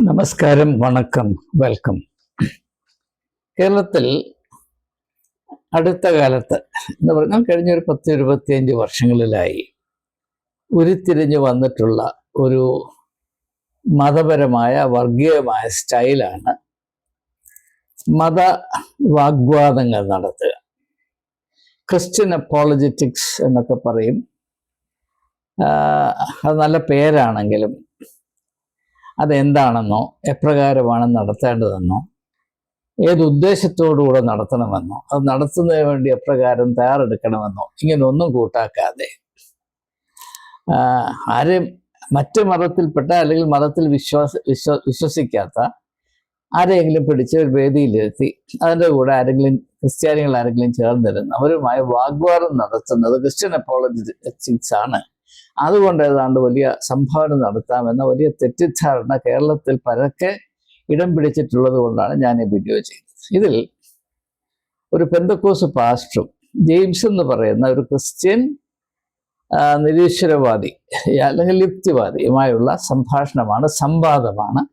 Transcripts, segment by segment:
നമസ്കാരം, വണക്കം, വെൽക്കം. കേരളത്തിൽ അടുത്ത കാലത്ത് എന്ന് പറഞ്ഞാൽ കഴിഞ്ഞൊരു 10-25 വർഷങ്ങളിലായി ഉരുത്തിരിഞ്ഞു വന്നിട്ടുള്ള ഒരു മതപരമായ വർഗീയമായ സ്റ്റൈലാണ് മത വാഗ്വാദങ്ങൾ നടത്തുക. ക്രിസ്ത്യൻ അപ്പോളജറ്റിക്സ് എന്നൊക്കെ പറയും. അത് നല്ല പേരാണെങ്കിലും അതെന്താണെന്നോ എപ്രകാരമാണ് നടത്തേണ്ടതെന്നോ ഏതുദ്ദേശത്തോടുകൂടെ നടത്തണമെന്നോ അത് നടത്തുന്നതിന് വേണ്ടി എപ്രകാരം തയ്യാറെടുക്കണമെന്നോ ഇങ്ങനെയൊന്നും കൂട്ടാക്കാതെ ആരും മറ്റ് മതത്തിൽപ്പെട്ട അല്ലെങ്കിൽ മതത്തിൽ വിശ്വസിക്കാത്ത ആരെങ്കിലും പിടിച്ച് ഒരു വേദിയിലിരുത്തി അതിൻ്റെ കൂടെ ക്രിസ്ത്യാനികൾ ആരെങ്കിലും ചേർന്നിരുന്ന് അവരുമായി വാഗ്വാദം നടത്തുന്നത് ക്രിസ്ത്യൻ അപ്പോളജറ്റിക്സ് ആണ്. അതുകൊണ്ട് ഏതാണ്ട് വലിയ സംഭാവന നടത്താമെന്ന വലിയ തെറ്റിദ്ധാരണ കേരളത്തിൽ പരക്കെ ഇടം പിടിച്ചിട്ടുള്ളത് കൊണ്ടാണ് ഞാൻ ഈ വീഡിയോ ചെയ്തത്. ഇതിൽ ഒരു പെന്തക്കോസ് പാസ്റ്ററും ജെയിംസ് എന്ന് പറയുന്ന ഒരു ക്രിസ്ത്യൻ നിരീശ്വരവാദി അല്ലെങ്കിൽ യുക്തിവാദിയുമായുള്ള സംവാദമാണ്.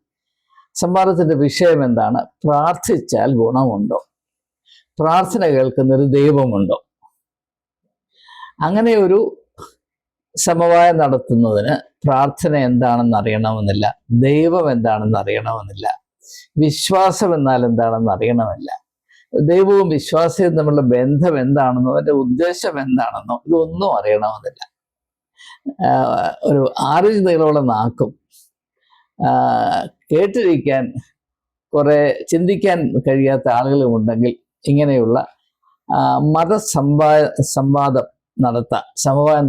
സംവാദത്തിന്റെ വിഷയം എന്താണ്? പ്രാർത്ഥിച്ചാൽ ഗുണമുണ്ടോ? പ്രാർത്ഥന കേൾക്കുന്നൊരു ദൈവമുണ്ടോ? അങ്ങനെ ഒരു സമവായം നടത്തുന്നതിന് പ്രാർത്ഥന എന്താണെന്ന് അറിയണമെന്നില്ല, ദൈവം എന്താണെന്ന് അറിയണമെന്നില്ല, വിശ്വാസം എന്നാൽ എന്താണെന്ന് അറിയണമില്ല, ദൈവവും വിശ്വാസവും തമ്മിലുള്ള ബന്ധം എന്താണെന്നോ അതിൻ്റെ ഉദ്ദേശം എന്താണെന്നോ ഇതൊന്നും അറിയണമെന്നില്ല. ഒരു 6 ഇഞ്ച് നീളമുള്ള നാക്കും കേട്ടിരിക്കാൻ കുറെ ചിന്തിക്കാൻ കഴിയാത്ത ആളുകളും ഉണ്ടെങ്കിൽ ഇങ്ങനെയുള്ള സമവായം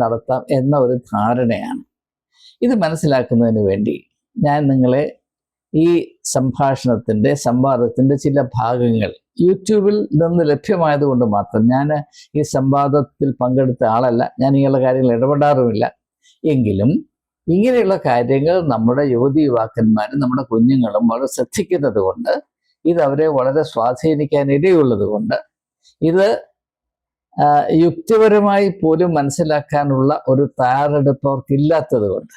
നടത്താം എന്ന ഒരു ധാരണയാണ്. ഇത് മനസ്സിലാക്കുന്നതിന് വേണ്ടി ഞാൻ നിങ്ങളെ ഈ സംവാദത്തിൻ്റെ ചില ഭാഗങ്ങൾ യൂട്യൂബിൽ നിന്ന് ലഭ്യമായതുകൊണ്ട് മാത്രം, ഞാൻ ഈ സംവാദത്തിൽ പങ്കെടുത്ത ആളല്ല, ഞാൻ ഇങ്ങനെയുള്ള കാര്യങ്ങൾ ഇടപെടാറുമില്ല. എങ്കിലും ഇങ്ങനെയുള്ള കാര്യങ്ങൾ നമ്മുടെ യുവതി യുവാക്കന്മാരും നമ്മുടെ കുഞ്ഞുങ്ങളും വളരെ ശ്രദ്ധിക്കുന്നത് കൊണ്ട്, ഇത് അവരെ വളരെ സ്വാധീനിക്കാൻ ഇടയുള്ളത് കൊണ്ട്, ഇത് യുക്തിപരമായി പോലും മനസ്സിലാക്കാനുള്ള ഒരു തയ്യാറെടുപ്പ് അവർക്കില്ലാത്തത് കൊണ്ട്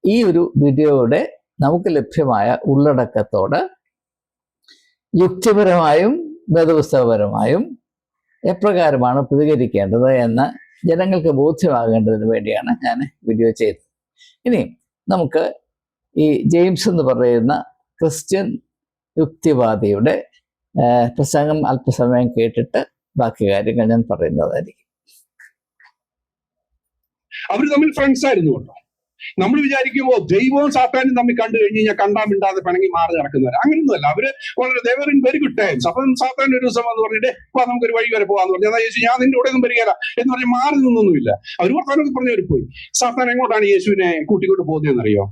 ഈ ഒരു വീഡിയോയുടെ നമുക്ക് ലഭ്യമായ ഉള്ളടക്കത്തോട് യുക്തിപരമായും വേദപുസ്തകപരമായും എപ്രകാരമാണ് പ്രതികരിക്കേണ്ടത് എന്ന് ജനങ്ങൾക്ക് ബോധ്യമാകേണ്ടതിന് വേണ്ടിയാണ് ഞാൻ വീഡിയോ ചെയ്തത്. ഇനി നമുക്ക് ഈ ജെയിംസ് എന്ന് പറയുന്ന ക്രിസ്ത്യൻ യുക്തിവാദിയുടെ പ്രസംഗം അല്പസമയം കേട്ടിട്ട് ബാക്കി കാര്യങ്ങൾ ഞാൻ പറയുന്നതായിരിക്കും. അവർ തമ്മിൽ ഫ്രണ്ട്സ് ആയിരുന്നു കേട്ടോ. നമ്മൾ വിചാരിക്കുമ്പോൾ ദൈവവും സാത്താനും തമ്മിൽ കണ്ടു കഴിഞ്ഞ് കഴിഞ്ഞാൽ കണ്ടാൻ മിണ്ടാതെ പിണങ്ങി മാറി നടക്കുന്നവർ. അങ്ങനെയൊന്നുമല്ല. അവര് വളരെ Devar in very good times. അപ്പം സാത്താൻ ഒരു ദിവസം എന്ന് പറഞ്ഞിട്ട് നമുക്കൊരു വഴി വരെ പോകാന്ന് പറഞ്ഞു. അതാ യേശു ഞാൻ നിന്റെ കൂടെ ഒന്നും വരികയില്ല എന്ന് പറഞ്ഞ് മാറി നിന്നൊന്നുമില്ല. അവർ വർത്താനൊക്കെ പറഞ്ഞവർ പോയി. സാത്താൻ എങ്ങോട്ടാണ് യേശുവിനെ കൂട്ടിക്കൊണ്ട് പോകുന്നതെന്നറിയോ?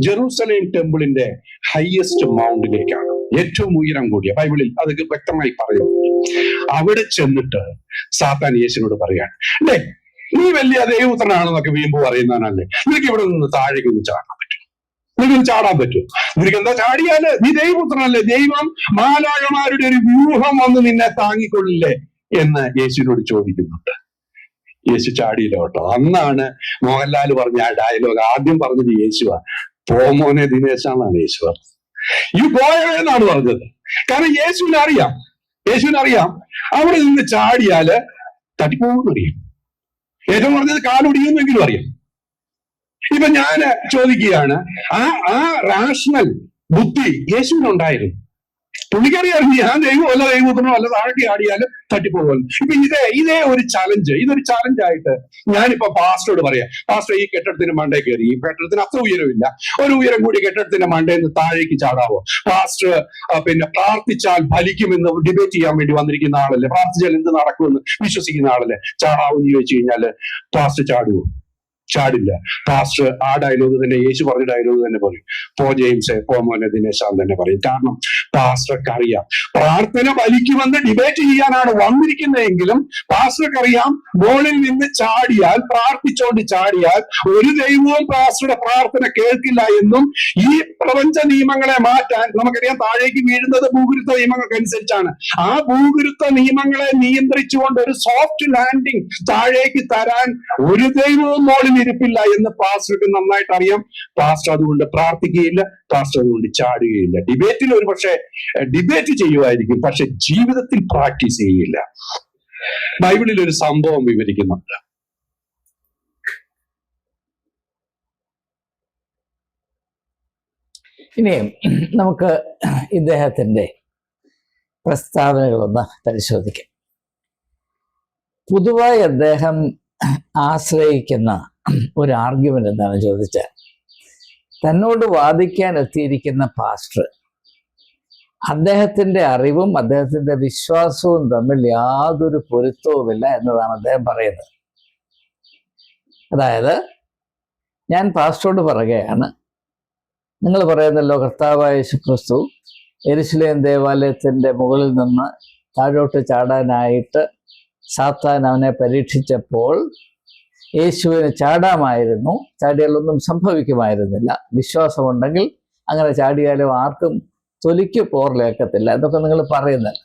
ജെറൂസലേം ടെമ്പിളിന്റെ ഹയസ്റ്റ് മൗണ്ടിലേക്കാണ്, ഏറ്റവും ഉയരം കൂടിയ. ബൈബിളിൽ അത് വ്യക്തമായി പറയുന്നു. അവിടെ ചെന്നിട്ട് സാത്താൻ യേശുവിനോട് പറയാണ്, അല്ലേ നീ വലിയ ദൈവപുത്രനാണെന്നൊക്കെ വീമ്പ് പറയുന്നവനല്ലേ, നിനക്ക് ഇവിടെ നിന്ന് താഴേക്ക് ഒന്ന് ചാടാൻ പറ്റും? നിനക്ക് ചാടാൻ പറ്റും? നിനക്ക് എന്താ ചാടിയാല്? നീ ദൈവപുത്രനല്ലേ, ദൈവം മാലാഖമാരുടെ ഒരു വ്യൂഹം വന്ന് നിന്നെ താങ്ങിക്കൊള്ളില്ലേ എന്ന് യേശുവിനോട് ചോദിക്കുന്നുണ്ട്. യേശു ചാടിയില്ല കേട്ടോ. അന്നാണ് മോഹൻലാൽ പറഞ്ഞ ആ ഡയലോഗ് ആദ്യം പറഞ്ഞത് യേശുവാ. പോമോനെ ദിനേശാണെന്നാണ് യേശു പറഞ്ഞത്. ഈ പോയെന്നാണ് പറഞ്ഞത്. കാരണം യേശുവിനറിയാം അവിടെ നിന്ന് ചാടിയാല് തട്ടിപ്പോകുന്നറിയാം. ഏറ്റവും പറഞ്ഞത് കാലൊടിയുന്നെങ്കിലും അറിയാം. ഇപ്പൊ ഞാൻ ചോദിക്കുകയാണ്, ആ റാഷണൽ ബുദ്ധി യേശുവിനുണ്ടായിരുന്നു. പുള്ളിക്കറിയായിരുന്നു ഞാൻ ദൈവമല്ല ദൈവപുത്രനോ അല്ല താഴെ ആടിയാലും തട്ടിപ്പോകുമല്ലോ. ഇപ്പൊ ഇതേ ഒരു ഇതൊരു ചലഞ്ചായിട്ട് ഞാനിപ്പോ പാസ്റ്ററോട് പറയാം, പാസ്റ്റർ ഈ കെട്ടിടത്തിന് മണ്ടേ കയറി, ഈ കെട്ടിടത്തിന് അത്ര ഉയരമില്ല, ഒരു ഉയരം കൂടി കെട്ടിടത്തിന്റെ മണ്ടേന്ന് താഴേക്ക് ചാടാവോ? പാസ്റ്റർ പിന്നെ പ്രാർത്ഥിച്ചാൽ ഫലിക്കുമെന്ന് ഡിബേറ്റ് ചെയ്യാൻ വേണ്ടി വന്നിരിക്കുന്ന ആളല്ലേ, പ്രാർത്ഥിച്ചാൽ എന്ത് നടക്കുമെന്ന് വിശ്വസിക്കുന്ന ആളല്ലേ, ചാടാവെന്ന് ചോദിച്ചു കഴിഞ്ഞാല് പാസ്റ്റർ ചാടുവോ? ചാടില്ല. പാസ്റ്റർ ആ ഡയലോഗ് തന്നെ, യേശു പറഞ്ഞ ഡയലോഗ് തന്നെ പറയും, പോ ജെയിംസ്, പോ മോനെ ദിനേശാൻ തന്നെ പറയും. കാരണം പാസ്റ്റർക്ക് അറിയാം പ്രാർത്ഥന ഫലിക്കുമെന്ന് ഡിബേറ്റ് ചെയ്യാനാണ് വന്നിരിക്കുന്നതെങ്കിലും പാസ്റ്റർക്ക് അറിയാം മോളിൽ നിന്ന് പ്രാർത്ഥിച്ചോണ്ട് ചാടിയാൽ ഒരു ദൈവവും പാസ്റ്ററുടെ പ്രാർത്ഥന കേൾക്കില്ല എന്നും ഈ പ്രപഞ്ച നിയമങ്ങളെ മാറ്റാൻ നമുക്കറിയാം താഴേക്ക് വീഴുന്നത് ഭൂഗുരുത്വ നിയമങ്ങൾക്ക് അനുസരിച്ചാണ്. ആ ഭൂഗുരുത്വ നിയമങ്ങളെ നിയന്ത്രിച്ചുകൊണ്ട് ഒരു സോഫ്റ്റ് ലാൻഡിങ് താഴേക്ക് തരാൻ ഒരു ദൈവവും മോളിൽ ഇരിപ്പില്ല എന്ന് പാസ്റ്റർക്ക് നന്നായിട്ട് അറിയാം. പാസ്റ്റർ അതുകൊണ്ട് പ്രാർത്ഥിക്കുകയില്ല, പാസ്റ്റർ അതുകൊണ്ട് ചാടുകയില്ല. ഡിബേറ്റിൽ ഒരു പക്ഷേ ഡിബേറ്റ് ചെയ്യുമായിരിക്കും, പക്ഷെ ജീവിതത്തിൽ പ്രാക്ടീസ് ചെയ്യില്ല. ബൈബിളിൽ ഒരു സംഭവം വിവരിക്കുന്നുണ്ട്. ഇനിയും നമുക്ക് ഇദ്ദേഹത്തിൻ്റെ പ്രസ്താവനകളൊന്ന് പരിശോധിക്കാം. പൊതുവായി അദ്ദേഹം ആശ്രയിക്കുന്ന ഒരു ആർഗ്യുമെന്റ് എന്താണെന്ന് ചോദിച്ചാൽ, തന്നോട് വാദിക്കാൻ എത്തിയിരിക്കുന്ന പാസ്റ്റർ അദ്ദേഹത്തിൻ്റെ അറിവും അദ്ദേഹത്തിൻ്റെ വിശ്വാസവും തമ്മിൽ യാതൊരു പൊരുത്തവുമില്ല എന്നതാണ് അദ്ദേഹം പറയുന്നത്. അതായത്, ഞാൻ പാസ്റ്ററോട് പറയുകയാണ്, നിങ്ങൾ പറയുന്നല്ലോ കർത്താവായ യേശുക്രിസ്തു യെരുശലേം ദേവാലയത്തിൻ്റെ മുകളിൽ നിന്ന് താഴോട്ട് ചാടാനായിട്ട് സാത്താൻ അവനെ പരീക്ഷിച്ചപ്പോൾ യേശുവിന് ചാടാമായിരുന്നു, ചാടിയാലൊന്നും സംഭവിക്കുമായിരുന്നില്ല. വിശ്വാസമുണ്ടെങ്കിൽ അങ്ങനെ ചാടിയാലും ആർക്കും തൊലിക്ക് പോറിലേക്കത്തില്ല എന്നൊക്കെ നിങ്ങൾ പറയുന്നില്ല.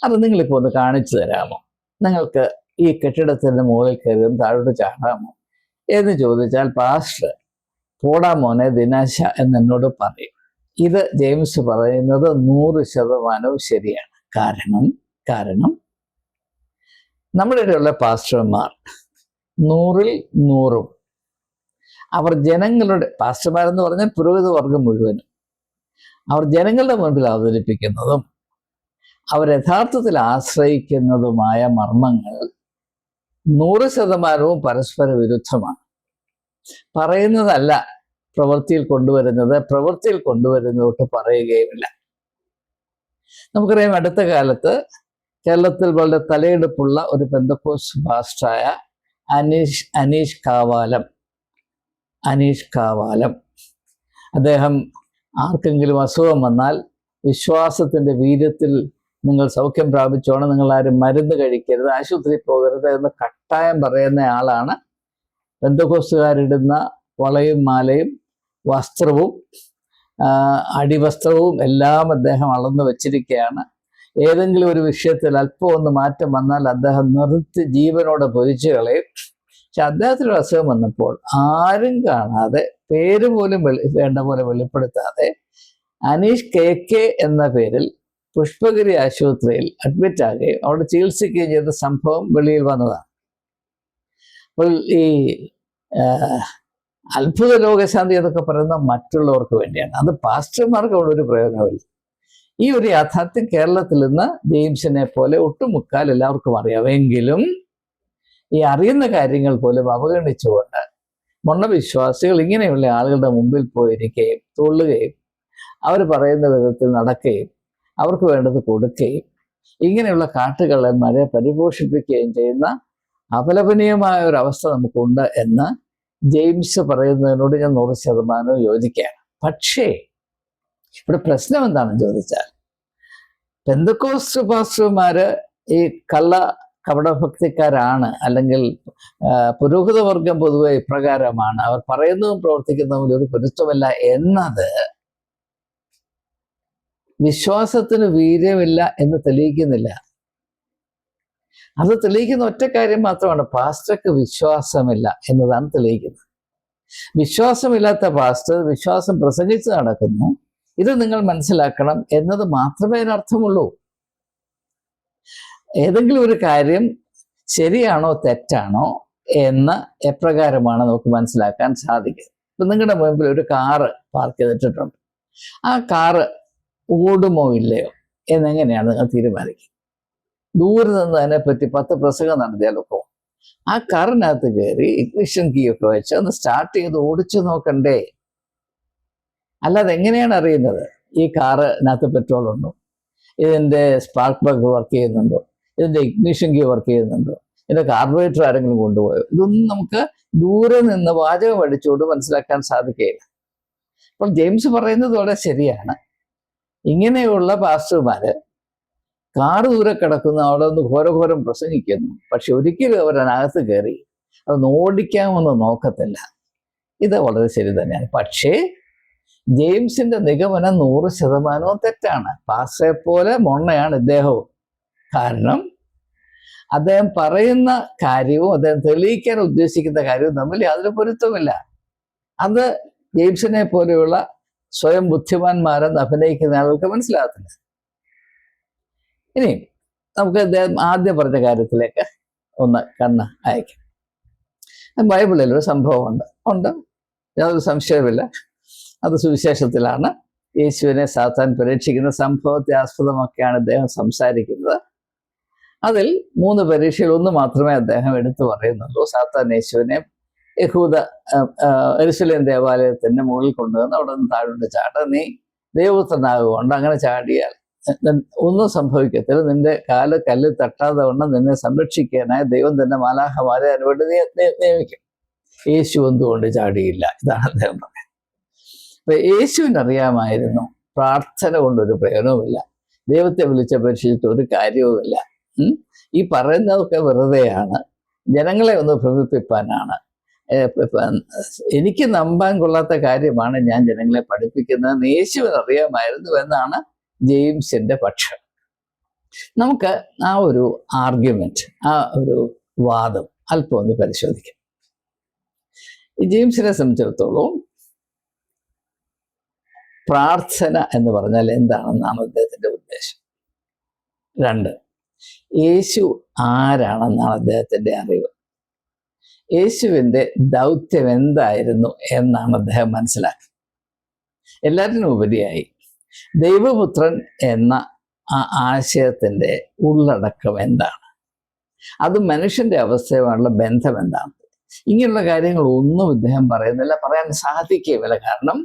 അത് നിങ്ങളിപ്പോൾ ഒന്ന് കാണിച്ചു തരാമോ? നിങ്ങൾക്ക് ഈ കെട്ടിടത്തിൻ്റെ മുകളിൽ കയറിയും താഴോട്ട് ചാടാമോ എന്ന് ചോദിച്ചാൽ പാസ്റ്റർ പോടാ മോനെ ദിനാശ എന്നോട് പറയും. ഇത് ജെയിംസ് പറയുന്നത് 100% ശരിയാണ്. കാരണം നമ്മുടെ ഇടയിലുള്ള പാസ്റ്റർമാർ 100-ൽ 100 അവർ ജനങ്ങളുടെ പാസ്റ്റർമാരെന്ന് പറഞ്ഞാൽ പുരോഹിത വർഗം മുഴുവനും അവർ ജനങ്ങളുടെ മുൻപിൽ അവതരിപ്പിക്കുന്നതും അവർ യഥാർത്ഥത്തിൽ ആശ്രയിക്കുന്നതുമായ മർമ്മങ്ങൾ 100% പരസ്പര വിരുദ്ധമാണ്. പറയുന്നതല്ല പ്രവൃത്തിയിൽ കൊണ്ടുവരുന്നത്, പ്രവൃത്തിയിൽ കൊണ്ടുവരുന്നതൊട്ട് പറയുകയുമില്ല. നമുക്കറിയാം, അടുത്ത കാലത്ത് കേരളത്തിൽ വളരെ തലയെടുപ്പുള്ള ഒരു പെന്തക്കോസ്റ്റ് പാസ്റ്ററായ അനീഷ് കാവാലം അദ്ദേഹം ആർക്കെങ്കിലും അസുഖം വന്നാൽ വിശ്വാസത്തിൻ്റെ വീര്യത്തിൽ നിങ്ങൾ സൗഖ്യം പ്രാപിച്ചോണം, നിങ്ങൾ ആരും മരുന്ന് കഴിക്കരുത്, ആശുപത്രി പോകരുത് എന്ന് കട്ടായം പറയുന്ന ആളാണ്. പെന്തക്കോസ്തുകാരിടുന്ന വളയും മാലയും വസ്ത്രവും അടിവസ്ത്രവും എല്ലാം അദ്ദേഹം അളന്നു വച്ചിരിക്കുകയാണ്. ഏതെങ്കിലും ഒരു വിഷയത്തിൽ അല്പം ഒന്ന് മാറ്റം വന്നാൽ അദ്ദേഹം നിർത്തി ജീവനോടെ പൊരിച്ചു കളയും. പക്ഷെ അദ്ദേഹത്തിന് അസുഖം വന്നപ്പോൾ ആരും കാണാതെ, പേര് പോലും വേണ്ട പോലെ വെളിപ്പെടുത്താതെ, അനീഷ് കെ എന്ന പേരിൽ പുഷ്പഗിരി ആശുപത്രിയിൽ അഡ്മിറ്റ് ആകുകയും അവിടെ ചികിത്സിക്കുകയും ചെയ്ത സംഭവം വെളിയിൽ വന്നതാണ്. അപ്പോൾ ഈ അത്ഭുത രോഗശാന്തി എന്നൊക്കെ പറയുന്ന മറ്റുള്ളവർക്ക് വേണ്ടിയാണ്, അത് പാസ്റ്റർമാർക്ക് അവിടെ ഒരു പ്രയോജനമില്ല. ഈ ഒരു യാഥാർത്ഥ്യം കേരളത്തിൽ നിന്ന് ജെയിംസിനെ പോലെ ഒട്ടുമുക്കാൽ എല്ലാവർക്കും അറിയാമെങ്കിലും ഈ അറിയുന്ന കാര്യങ്ങൾ പോലും അവഗണിച്ചുകൊണ്ട് മൊണ്ണവിശ്വാസികൾ ഇങ്ങനെയുള്ള ആളുകളുടെ മുമ്പിൽ പോയിരിക്കുകയും തുള്ളുകയും അവർ പറയുന്ന വിധത്തിൽ നടക്കുകയും അവർക്ക് വേണ്ടത് കൊടുക്കുകയും ഇങ്ങനെയുള്ള കാട്ടുകള്ളന്മാരെ പരിപോഷിപ്പിക്കുകയും ചെയ്യുന്ന അപലപനീയമായ ഒരു അവസ്ഥ നമുക്കുണ്ട് എന്ന് ജെയിംസ് പറയുന്നതിനോട് ഞാൻ 100% യോജിക്കുകയാണ്. പക്ഷേ ഇവിടെ പ്രശ്നം എന്താണെന്ന് ചോദിച്ചാൽ, പെന്തക്കോസ്റ്റ് പാസ്റ്റർമാര് ഈ കപടഭക്തിക്കാരാണ്, അല്ലെങ്കിൽ പുരോഹിത വർഗം പൊതുവെ ഇപ്രകാരമാണ്, അവർ പറയുന്നതും പ്രവർത്തിക്കുന്നതും ഒരു പൊരുത്തമല്ല എന്നത് വിശ്വാസത്തിന് വീര്യമില്ല എന്ന് തെളിയിക്കുന്നില്ല. അത് തെളിയിക്കുന്ന ഒറ്റ കാര്യം മാത്രമാണ്, പാസ്റ്റർക്ക് വിശ്വാസമില്ല എന്നതാണ് തെളിയിക്കുന്നത്. വിശ്വാസമില്ലാത്ത പാസ്റ്റർ വിശ്വാസം പ്രസംഗിച്ച് നടക്കുന്നു, ഇത് നിങ്ങൾ മനസ്സിലാക്കണം എന്നത് മാത്രമേ അതിനർത്ഥമുള്ളൂ. ഏതെങ്കിലും ഒരു കാര്യം ശരിയാണോ തെറ്റാണോ എന്ന് എപ്രകാരമാണ് നമുക്ക് മനസ്സിലാക്കാൻ സാധിക്കുക. ഇപ്പം നിങ്ങളുടെ മുൻപിൽ ഒരു കാറ് പാർക്ക് ചെയ്തിട്ടുണ്ട്, ആ കാറ് ഓടുമോ ഇല്ലയോ എന്നെങ്ങനെയാണ് നിങ്ങൾ തീരുമാനിക്കുക? ദൂരെ നിന്ന് അതിനെപ്പറ്റി 10 പ്രസംഗം നടത്തിയാലൊക്കെ ആ കാറിനകത്ത് കയറി ഇഗ്നിഷൻ കീ ഒക്കെ വെച്ച് ഒന്ന് സ്റ്റാർട്ട് ചെയ്ത് ഓടിച്ചു നോക്കണ്ടേ? അല്ലാതെ എങ്ങനെയാണ് അറിയുന്നത് ഈ കാറിനകത്ത് പെട്രോൾ ഉണ്ടോ, ഇതിൻ്റെ സ്പാർക്ക് പ്ലഗ് വർക്ക് ചെയ്യുന്നുണ്ടോ, ഇതിൻ്റെ ഇഗ്നിഷൻ കീ വർക്ക് ചെയ്യുന്നുണ്ടോ, ഇതിൻ്റെ കാർബറേറ്റർ ആരെങ്കിലും കൊണ്ടുപോയോ? ഇതൊന്നും നമുക്ക് ദൂരെ നിന്ന് വാചകം അടിച്ചുകൊണ്ട് മനസ്സിലാക്കാൻ സാധിക്കുകയില്ല. അപ്പോൾ ജെയിംസ് പറയുന്നത് വളരെ ശരിയാണ്. ഇങ്ങനെയുള്ള പാസ്റ്റർമാര് കാറ് ദൂരെ കിടക്കുന്ന അവിടെ ഒന്ന് ഘോരഘോരം പ്രസംഗിക്കുന്നു, പക്ഷെ ഒരിക്കലും അവരതിനകത്ത് കയറി അതൊന്ന് ഓടിക്കാമെന്ന് നോക്കത്തില്ല. ഇത് വളരെ ശരി തന്നെയാണ്. പക്ഷേ ജെയിംസിന്റെ നിഗമനം 100% തെറ്റാണ്. പാസ്റ്ററെ പോലെ മൊണ്ണയാണ് ഇദ്ദേഹവും. കാരണം അദ്ദേഹം പറയുന്ന കാര്യവും അദ്ദേഹം തെളിയിക്കാൻ ഉദ്ദേശിക്കുന്ന കാര്യവും തമ്മിൽ യാതൊരു പൊരുത്തമില്ല. അത് ജെയിംസിനെ പോലെയുള്ള സ്വയം ബുദ്ധിമാന്മാരെന്ന് അഭിനയിക്കുന്ന ആളുകൾക്ക് മനസ്സിലാകത്തില്ല. ഇനി നമുക്ക് അദ്ദേഹം ആദ്യം പറഞ്ഞ കാര്യത്തിലേക്ക് ഒന്ന് കണ്ണ് അയക്കാം. ബൈബിളിൽ ഒരു സംഭവമുണ്ട്, യാതൊരു സംശയമില്ല. അത് സുവിശേഷത്തിലാണ്. യേശുവിനെ സാത്താൻ പരീക്ഷിക്കുന്ന സംഭവത്തെ ആസ്പദമാക്കിയാണ് അദ്ദേഹം സംസാരിക്കുന്നത്. അതിൽ 3 പരീക്ഷയിൽ ഒന്ന് മാത്രമേ അദ്ദേഹം എടുത്തു പറയുന്നുള്ളൂ. സാത്താൻ യേശുവിനെ യെരൂശലേം ദേവാലയത്തിന്റെ മുകളിൽ കൊണ്ടുവന്ന് അവിടെ നിന്ന് താഴോട്ട് ചാട്ട, നീ ദൈവപുത്രനാകുകൊണ്ട് അങ്ങനെ ചാടിയാൽ ഒന്നും സംഭവിക്കത്തില്ല, നിന്റെ കാല് കല്ല് തട്ടാതെ വണ്ണം നിന്നെ സംരക്ഷിക്കാനായി ദൈവം തന്നെ മാലാഖമാരെ അനുവേണ്ടി നിയമിക്കും. യേശു എന്തുകൊണ്ട് ചാടിയില്ല? ഇതാണ് അദ്ദേഹം പറയുന്നത്. അപ്പൊ യേശുവിനറിയാമായിരുന്നു പ്രാർത്ഥന കൊണ്ടൊരു പ്രയോജനവുമില്ല, ദൈവത്തെ വിളിച്ചപേക്ഷിച്ചിട്ട് ഒരു കാര്യവുമില്ല. ഈ പറയുന്നതൊക്കെ വെറുതെയാണ്, ജനങ്ങളെ ഒന്ന് ഭ്രമിപ്പിക്കാനാണ്. എനിക്ക് നമ്പാൻ കൊള്ളാത്ത കാര്യമാണ് ഞാൻ ജനങ്ങളെ പഠിപ്പിക്കുന്നത് യേശുവിനറിയാമായിരുന്നു എന്നാണ് ജെയിംസിന്റെ പക്ഷം. നമുക്ക് ആ ഒരു ആർഗ്യുമെന്റ്, ആ ഒരു വാദം അല്പം ഒന്ന് പരിശോധിക്കാം. ഈ ജെയിംസിനെ സംബന്ധിച്ചിടത്തോളം പ്രാർത്ഥന എന്ന് പറഞ്ഞാൽ എന്താണെന്നാണ് അദ്ദേഹത്തിന്റെ ഉദ്ദേശം. 2, യേശു ആരാണെന്നാണ് അദ്ദേഹത്തിന്റെ അറിവ്. യേശുവിൻ്റെ ദൗത്യം എന്തായിരുന്നു എന്നാണ് അദ്ദേഹം മനസ്സിലാക്കി. എല്ലാറ്റിനും ഉപരിയായി ദൈവപുത്രൻ എന്ന ആ ആശയത്തിൻ്റെ ഉള്ളടക്കം എന്താണ്, അത് മനുഷ്യന്റെ അവസ്ഥയുമായുള്ള ബന്ധം എന്താണ്, ഇങ്ങനെയുള്ള കാര്യങ്ങളൊന്നും ഇദ്ദേഹം പറയുന്നില്ല, പറയാൻ സാധിക്കുകയില്ല. കാരണം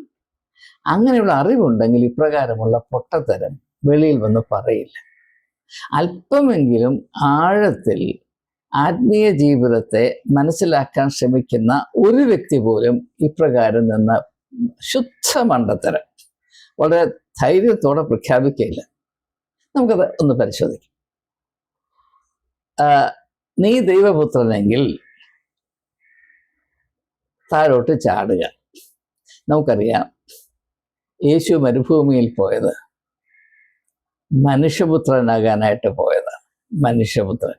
അങ്ങനെയുള്ള അറിവുണ്ടെങ്കിൽ ഇപ്രകാരമുള്ള പൊട്ടത്തരം വെളിയിൽ വന്ന് പറയില്ല. അല്പമെങ്കിലും ആഴത്തിൽ ആത്മീയ ജീവിതത്തെ മനസ്സിലാക്കാൻ ശ്രമിക്കുന്ന ഒരു വ്യക്തി പോലും ഇപ്രകാരം നിന്ന് ശുദ്ധ മണ്ടത്തരം വളരെ ധൈര്യത്തോടെ പ്രഖ്യാപിക്കുകയില്ല. നമുക്കത് ഒന്ന് പരിശോധിക്കാം. നീ ദൈവപുത്രനെങ്കിൽ താഴോട്ട് ചാടുക. നമുക്കറിയാം യേശു മരുഭൂമിയിൽ പോയത് മനുഷ്യപുത്രനാകാനായിട്ട് പോയതാണ്. മനുഷ്യപുത്രൻ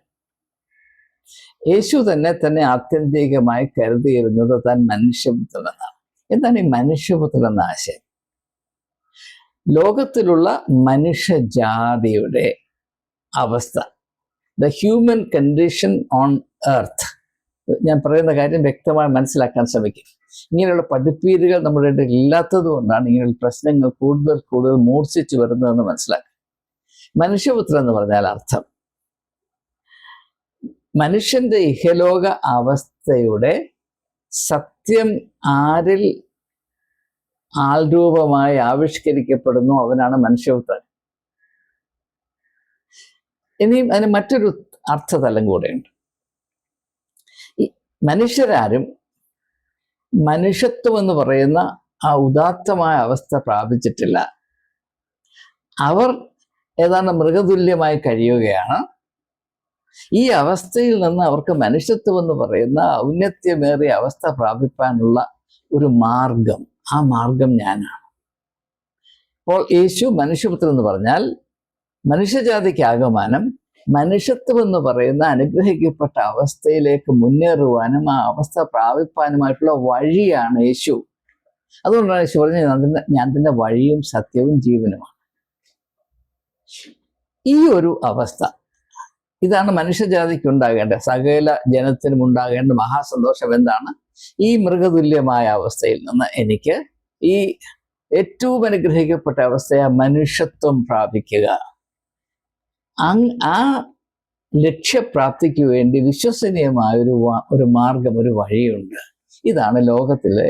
യേശു തന്നെ ആത്യന്തികമായി കരുതിയിരുന്നത് താൻ മനുഷ്യപുത്രൻ എന്നാണ്. എന്താണ് ഈ മനുഷ്യപുത്രൻ എന്ന ആശയം? ലോകത്തിലുള്ള മനുഷ്യജാതിയുടെ അവസ്ഥ, the human condition on earth. ഞാൻ പറയുന്ന കാര്യം വ്യക്തമായി മനസ്സിലാക്കാൻ ശ്രമിക്കും. ഇങ്ങനെയുള്ള പഠിപ്പീരുകൾ നമ്മുടെ ഇടയിൽ ഇല്ലാത്തത് കൊണ്ടാണ് ഇങ്ങനെയുള്ള പ്രശ്നങ്ങൾ കൂടുതൽ മൂർച്ഛിച്ചു വരുന്നതെന്ന് മനസ്സിലാക്കുക. മനുഷ്യപുത്രൻ എന്ന് പറഞ്ഞാൽ അർത്ഥം മനുഷ്യന്റെ ഇഹലോക അവസ്ഥയുടെ സത്യം ആരിൽ ആൾരൂപമായി ആവിഷ്കരിക്കപ്പെടുന്നു അവനാണ് മനുഷ്യപുത്രൻ. ഇനിയും അതിന് മറ്റൊരു അർത്ഥതലം കൂടെയുണ്ട്. ഈ മനുഷ്യരാരും മനുഷ്യത്വം എന്ന് പറയുന്ന ആ ഉദാത്തമായ അവസ്ഥ പ്രാപിച്ചിട്ടില്ല. അവർ ഏതാണ്ട് മൃഗതുല്യമായി കഴിയുകയാണ്. ഈ അവസ്ഥയിൽ നിന്ന് അവർക്ക് മനുഷ്യത്വം എന്ന് പറയുന്ന ഔന്നത്യമേറിയ അവസ്ഥ പ്രാപിക്കാനുള്ള ഒരു മാർഗം, ആ മാർഗം ഞാനാണ്. അപ്പോൾ യേശു മനുഷ്യപുത്രൻ എന്ന് പറഞ്ഞാൽ മനുഷ്യജാതിക്ക് ആകമാനം മനുഷ്യത്വം എന്ന് പറയുന്ന അനുഗ്രഹിക്കപ്പെട്ട അവസ്ഥയിലേക്ക് മുന്നേറുവാനും ആ അവസ്ഥ പ്രാപിപ്പാനുമായിട്ടുള്ള വഴിയാണ് യേശു. അതുകൊണ്ടാണ് യേശു പറഞ്ഞത്, ഞാൻ തന്നെ വഴിയും സത്യവും ജീവനുമാണ്. ഈ ഒരു അവസ്ഥ, ഇതാണ് മനുഷ്യജാതിക്ക് ഉണ്ടാകേണ്ട, സകല ജനത്തിനും ഉണ്ടാകേണ്ട മഹാസന്തോഷം. എന്താണ്? ഈ മൃഗതുല്യമായ അവസ്ഥയിൽ നിന്ന് എനിക്ക് ഈ ഏറ്റവും അനുഗ്രഹിക്കപ്പെട്ട അവസ്ഥയെ മനുഷ്യത്വം പ്രാപിക്കുക. ആ ലക്ഷ്യപ്രാപ്തിക്ക് വേണ്ടി വിശ്വസനീയമായ ഒരു മാർഗം, ഒരു വഴിയുണ്ട്. ഇതാണ് ലോകത്തിലെ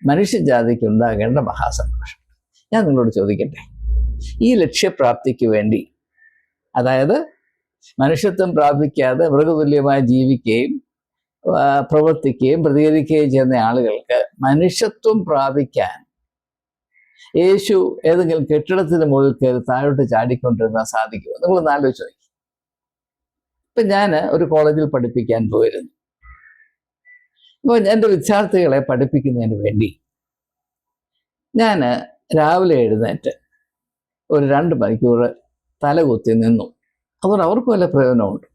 മനുഷ്യജാതിക്ക് ഉണ്ടാകേണ്ട മഹാസന്തോഷം. ഞാൻ നിങ്ങളോട് ചോദിക്കട്ടെ, ഈ ലക്ഷ്യപ്രാപ്തിക്ക് വേണ്ടി, അതായത് മനുഷ്യത്വം പ്രാപിക്കാതെ മൃഗതുല്യമായി ജീവിക്കുകയും പ്രവർത്തിക്കുകയും പ്രതികരിക്കുകയും ചെയ്യുന്ന ആളുകൾക്ക് മനുഷ്യത്വം പ്രാപിക്കാൻ യേശു ഏതെങ്കിലും കെട്ടിടത്തിന് മുകളിൽ കയറി താഴോട്ട് ചാടിക്കൊണ്ടിരുന്നാൽ സാധിക്കുമോ? നിങ്ങളൊന്ന് ആലോചിച്ച് നോക്കി. ഇപ്പം ഞാൻ ഒരു കോളേജിൽ പഠിപ്പിക്കാൻ പോയിരുന്നു. അപ്പോൾ എൻ്റെ വിദ്യാർത്ഥികളെ പഠിപ്പിക്കുന്നതിന് വേണ്ടി ഞാൻ രാവിലെ എഴുന്നേറ്റ് ഒരു 2 മണിക്കൂർ തലകുത്തി നിന്നു. അതുകൊണ്ട് അവർക്ക് വല്ല പ്രയോജനമുണ്ട്?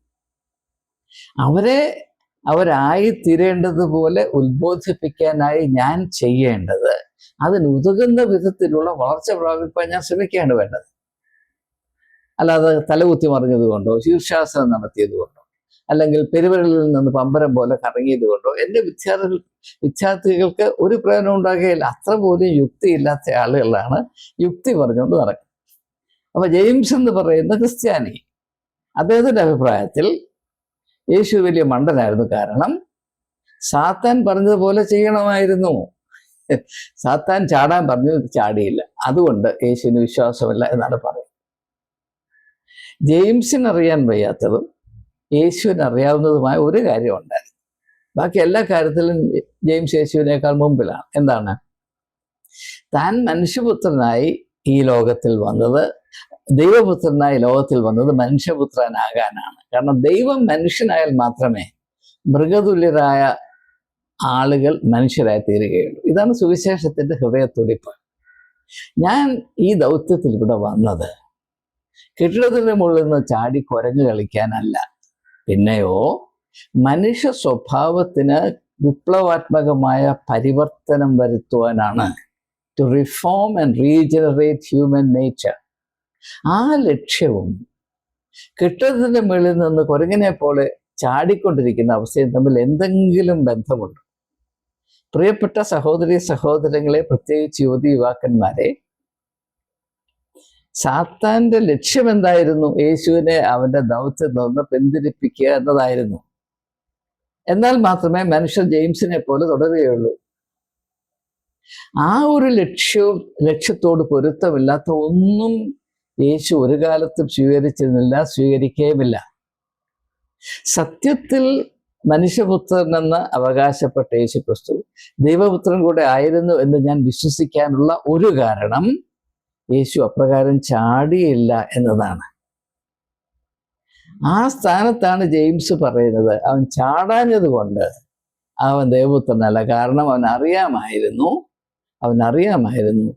അവരായി തീരേണ്ടതുപോലെ ഉത്ബോധിപ്പിക്കാനായി ഞാൻ ചെയ്യേണ്ടത്, അതിനുതകുന്ന വിധത്തിലുള്ള വളർച്ച പ്രാപിപ്പാൻ ഞാൻ ശ്രമിക്കുകയാണ് വേണ്ടത്. അല്ലാതെ തലകുത്തി മറിഞ്ഞത് കൊണ്ടോ, ശീർഷാസനം നടത്തിയത് കൊണ്ടോ, അല്ലെങ്കിൽ പെരുവിരലിൽ നിന്ന് പമ്പരം പോലെ കറങ്ങിയത് കൊണ്ടോ എൻ്റെ വിദ്യാർത്ഥികൾക്ക് ഒരു പ്രയോജനം ഉണ്ടാകുകയില്ല. അത്ര പോലും യുക്തിയില്ലാത്ത ആളുകളാണ് യുക്തി പറഞ്ഞുകൊണ്ട് നടക്കുന്നത്. അപ്പൊ ജെയിംസ് എന്ന് പറയുന്ന ക്രിസ്ത്യാനി, അദ്ദേഹത്തിന്റെ അഭിപ്രായത്തിൽ യേശു വലിയ മണ്ടനായിരുന്നു. കാരണം സാത്താൻ പറഞ്ഞതുപോലെ ചെയ്യണമായിരുന്നു. സാത്താൻ ചാടാൻ പറഞ്ഞു, ചാടിയില്ല, അതുകൊണ്ട് യേശുവിന് വിശ്വാസമില്ല എന്നാണ് പറയുന്നത്. ജെയിംസിന് അറിയാൻ വയ്യാത്തതും യേശുവിന് അറിയാവുന്നതുമായ ഒരു കാര്യം ഉണ്ടായിരുന്നു. ബാക്കി എല്ലാ കാര്യത്തിലും ജെയിംസ് യേശുവിനേക്കാൾ മുമ്പിലാണ്. എന്താണ്? താൻ മനുഷ്യപുത്രനായി ഈ ലോകത്തിൽ വന്നത്, ദൈവപുത്രനായി ലോകത്തിൽ വന്നത് മനുഷ്യപുത്രനാകാനാണ്. കാരണം ദൈവം മനുഷ്യനായാൽ മാത്രമേ മൃഗതുല്യരായ ആളുകൾ മനുഷ്യരായി തീരുകയുള്ളൂ. ഇതാണ് സുവിശേഷത്തിന്റെ ഹൃദയത്തുടിപ്പ്. ഞാൻ ഈ ദൗത്യത്തിൽ ഇവിടെ വന്നത് കെട്ടിടത്തിന്റെ മുകളിൽ നിന്ന് ചാടി കുരങ്ങ് കളിക്കാനല്ല, പിന്നെയോ മനുഷ്യ സ്വഭാവത്തിന് വിപ്ലവാത്മകമായ പരിവർത്തനം വരുത്തുവാനാണ്. To reform and regenerate human nature. ആ ലക്ഷ്യവും കെട്ടിടത്തിന്റെ മുകളിൽ നിന്ന് കുരങ്ങിനെ പോലെ ചാടിക്കൊണ്ടിരിക്കുന്ന അവസ്ഥയും തമ്മിൽ എന്തെങ്കിലും ബന്ധമുണ്ട്? പ്രിയപ്പെട്ട സഹോദരി സഹോദരങ്ങളെ, പ്രത്യേകിച്ച് യുവതി യുവാക്കന്മാരെ, സാത്താന്റെ ലക്ഷ്യം എന്തായിരുന്നു? യേശുവിനെ അവന്റെ ദൗത്യത്തിൽ നിന്ന് പിന്തിരിപ്പിക്കുക എന്നതായിരുന്നു. എന്നാൽ മാത്രമേ മനുഷ്യർ ജെയിംസിനെ പോലെ തുടരുകയുള്ളൂ. ആ ഒരു ലക്ഷ്യത്തോട് പൊരുത്തമില്ലാത്ത ഒന്നും യേശു ഒരു കാലത്തും സ്വീകരിച്ചിരുന്നില്ല, സ്വീകരിക്കുകയുമില്ല. സത്യത്തിൽ മനുഷ്യപുത്രനെന്ന് അവകാശപ്പെട്ട യേശു ക്രിസ്തു ദൈവപുത്രൻ കൂടെ ആയിരുന്നു എന്ന് ഞാൻ വിശ്വസിക്കാനുള്ള ഒരു കാരണം യേശു അപ്രകാരം ചാടിയില്ല എന്നതാണ്. ആ സ്ഥാനത്താണ് ജെയിംസ് പറയുന്നത്, അവൻ ചാടാഞ്ഞത് കൊണ്ട് അവൻ ദൈവപുത്രനല്ല. കാരണം അവനറിയാമായിരുന്നു